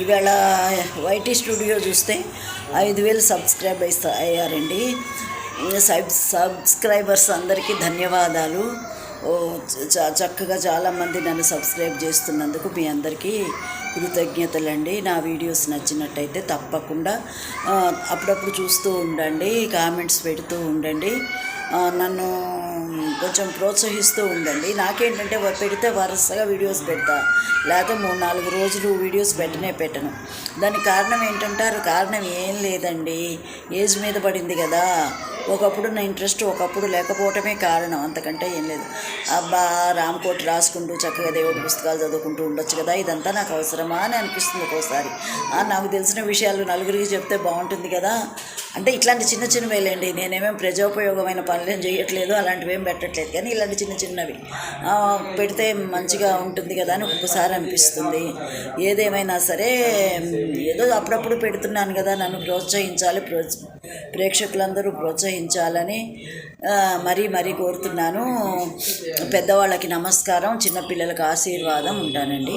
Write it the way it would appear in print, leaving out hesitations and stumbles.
ఇవాళ YT studio చూస్తే 5,000 అయ్యారండి. సబ్స్క్రైబర్స్ అందరికీ ధన్యవాదాలు. చక్కగా చాలామంది నన్ను సబ్స్క్రైబ్ చేస్తున్నందుకు మీ అందరికీ కృతజ్ఞతలండి. నా వీడియోస్ నచ్చినట్టయితే తప్పకుండా అప్పుడప్పుడు చూస్తూ ఉండండి, కామెంట్స్ పెడుతూ ఉండండి, నన్ను కొంచెం ప్రోత్సహిస్తూ ఉండండి. నాకేంటంటే పెడితే వరుసగా వీడియోస్ పెడతా, లేకపోతే 3-4 రోజులు వీడియోస్ పెట్టను. దానికి కారణం ఏంటంటారు? కారణం ఏం లేదండి, ఏజ్ మీద పడింది కదా. ఒకప్పుడు నా ఇంట్రెస్ట్ ఒకప్పుడు లేకపోవటమే కారణం, అంతకంటే ఏం లేదు. అబ్బా రామకోటి రాసుకుంటూ చక్కగా దేవుడి పుస్తకాలు చదువుకుంటూ ఉండొచ్చు కదా, ఇదంతా నాకు అవసరమా అని అనిపిస్తుంది ఒక్కోసారి. నాకు తెలిసిన విషయాలు నలుగురికి చెప్తే బాగుంటుంది కదా. అంటే ఇట్లాంటి చిన్నవేలేండి, నేనేమేం ప్రజోపయోగమైన పనులేం చేయట్లేదు, అలాంటివి ఏం పెట్టట్లేదు, కానీ ఇలాంటి చిన్నవి పెడితే మంచిగా ఉంటుంది కదా అని ఒక్కొక్కసారి అనిపిస్తుంది. ఏదేమైనా సరే ఏదో అప్పుడప్పుడు పెడుతున్నాను కదా, నన్ను ప్రోత్సహించాలి, ప్రేక్షకులందరూ ప్రోత్సహించాలని మరీ కోరుతున్నాను. పెద్దవాళ్ళకి నమస్కారం, చిన్నపిల్లలకు ఆశీర్వాదం. ఉంటానండి.